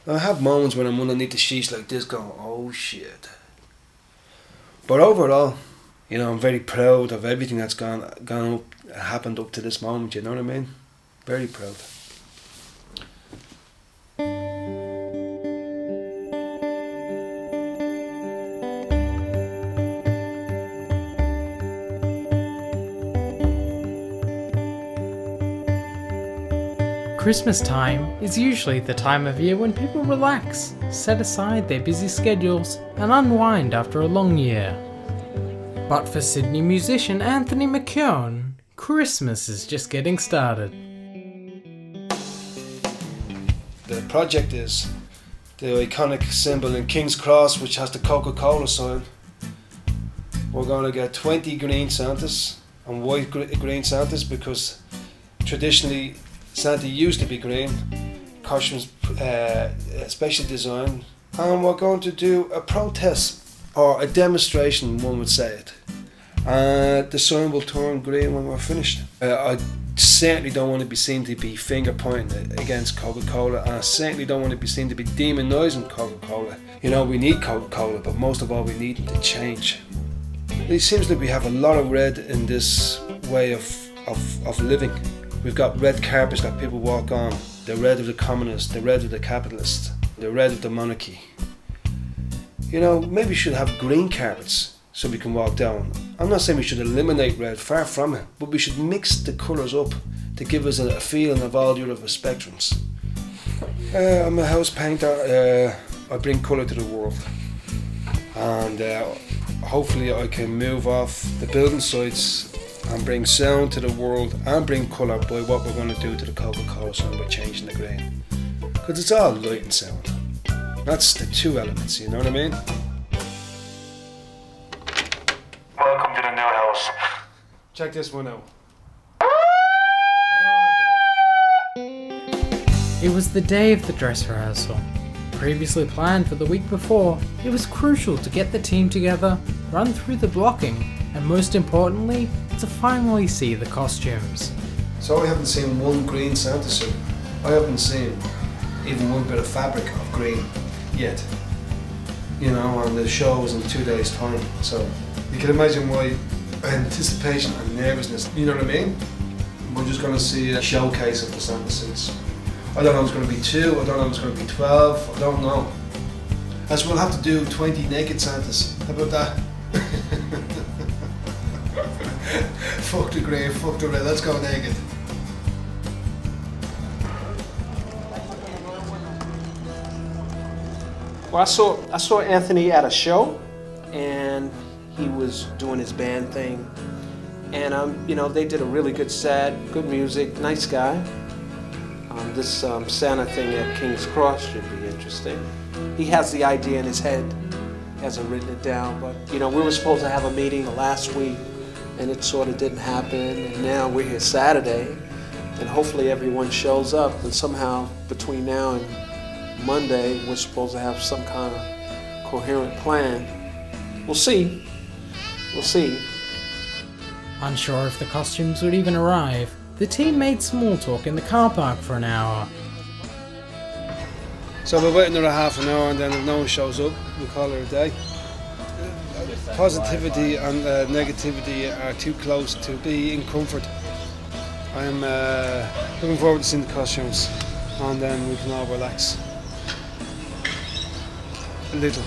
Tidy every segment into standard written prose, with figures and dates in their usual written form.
I have moments when I'm underneath the sheets like this going, oh shit. But overall, you know, I'm very proud of everything that's gone up, happened up to this moment, you know what I mean? Very proud. Christmas time is usually the time of year when people relax, set aside their busy schedules, and unwind after a long year. But for Sydney musician Anthony McKeown, Christmas is just getting started. The project is the iconic symbol in King's Cross, which has the Coca-Cola sign. We're going to get 20 green Santas and white green Santas because traditionally Santa used to be green, costumes special design, and we're going to do a protest or a demonstration, one would say it. The sign will turn green when we're finished. I certainly don't want to be seen to be finger pointing against Coca-Cola, and I certainly don't want to be seen to be demonising Coca-Cola. You know, we need Coca-Cola, but most of all we need them to change. It seems like we have a lot of red in this way of living. We've got red carpets that people walk on, the red of the communists, the red of the capitalists, the red of the monarchy. You know, maybe we should have green carpets so we can walk down. I'm not saying we should eliminate red, far from it, but we should mix the colours up to give us a feeling of all the other spectrums. I'm a house painter, I bring colour to the world, and hopefully I can move off the building sites and bring sound to the world and bring colour by what we're going to do to the Coca-Cola sign by changing the green. Because it's all light and sound. That's the two elements, you know what I mean? Welcome to the new house. Check this one out. It was the day of the dress rehearsal. Previously planned for the week before, it was crucial to get the team together, run through the blocking, and most importantly, to finally see the costumes. So I haven't seen one green Santa suit. I haven't seen even one bit of fabric of green yet. You know, and the show is in 2 days' time. So you can imagine my anticipation and nervousness, you know what I mean? We're just going to see a showcase of the Santa suits. I don't know if it's going to be 2, I don't know if it's going to be 12, I don't know. As we'll have to do 20 naked Santas. How about that? Fuck the grey, fuck the red, let's go naked. Well, I saw Anthony at a show, and he was doing his band thing, and you know, they did a really good set, good music, nice guy. This Santa thing at King's Cross should be interesting. He has the idea in his head, hasn't written it down, but you know, we were supposed to have a meeting last week, and it sort of didn't happen, and now we're here Saturday, and hopefully everyone shows up, and somehow between now and Monday, we're supposed to have some kind of coherent plan. We'll see. We'll see. Unsure if the costumes would even arrive, the team made small talk in the car park for an hour. So we're waiting another half an hour, and then if no one shows up, we call it a day. Positivity and negativity are too close to be in comfort. I'm looking forward to seeing the costumes, and then we can all relax a little.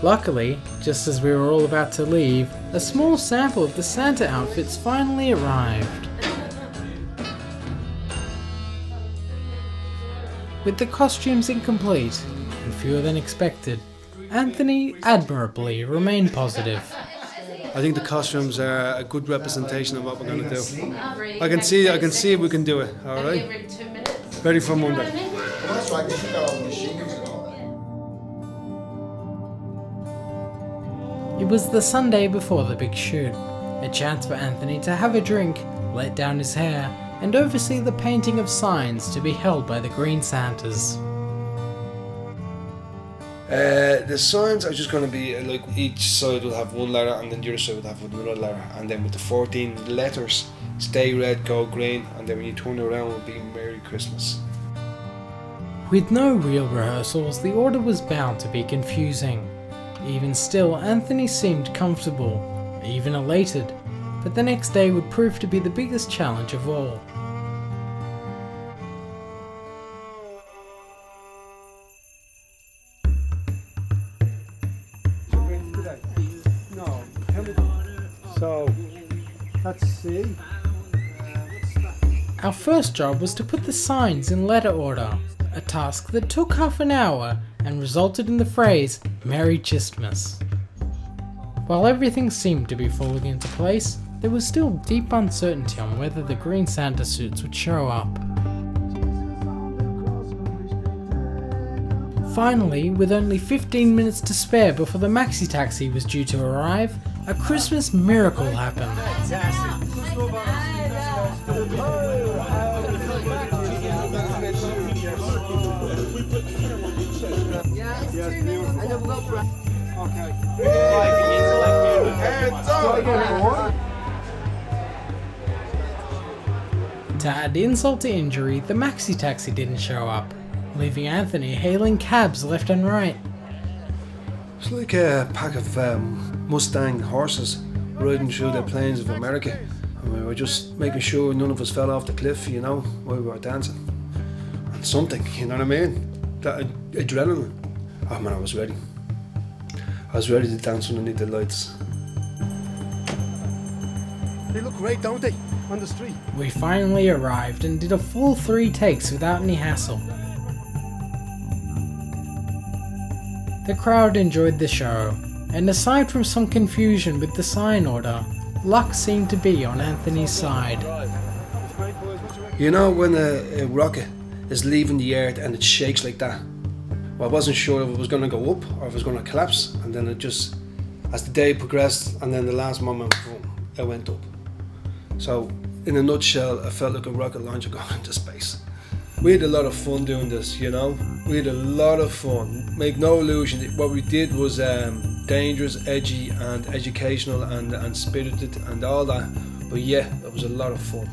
Luckily, just as we were all about to leave, a small sample of the Santa outfits finally arrived. With the costumes incomplete and fewer than expected, Anthony admirably remained positive. I think the costumes are a good representation of what we're going to do. I can see we can do it, alright? Ready for Monday. It was the Sunday before the big shoot, a chance for Anthony to have a drink, let down his hair, and oversee the painting of signs to be held by the Green Santas. The signs are just going to be like each side will have one letter, and then the other side will have another letter, and then with the 14 letters, stay red, go green, and then when you turn it around it will be Merry Christmas. With no real rehearsals, the order was bound to be confusing. Even still, Anthony seemed comfortable, even elated, but the next day would prove to be the biggest challenge of all. So, let's see. Our first job was to put the signs in letter order, a task that took half an hour and resulted in the phrase, Merry Chistmas. While everything seemed to be falling into place, there was still deep uncertainty on whether the green Santa suits would show up. Finally, with only 15 minutes to spare before the maxi taxi was due to arrive, a Christmas miracle happened. To add insult to injury, the maxi taxi didn't show up, leaving Anthony hailing cabs left and right. It's like a pack of Mustang horses riding through the plains of America. And we were just making sure none of us fell off the cliff, you know, while we were dancing. And something, you know what I mean? That adrenaline. Oh man, I was ready. I was ready to dance underneath the lights. They look great, don't they? On the street. We finally arrived and did a full 3 takes without any hassle. The crowd enjoyed the show, and aside from some confusion with the sign order, luck seemed to be on Anthony's side. You know when a rocket is leaving the earth and it shakes like that? Well, I wasn't sure if it was going to go up or if it was going to collapse, and then it just, as the day progressed and then the last moment, boom, it went up. So, in a nutshell, I felt like a rocket launcher going into space. We had a lot of fun doing this, you know? We had a lot of fun. Make no illusion, what we did was dangerous, edgy and educational and spirited and all that. But yeah, it was a lot of fun.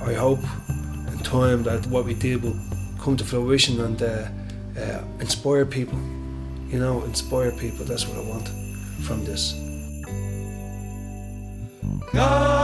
I hope in time that what we did will come to fruition and inspire people. You know, inspire people, that's what I want from this. God.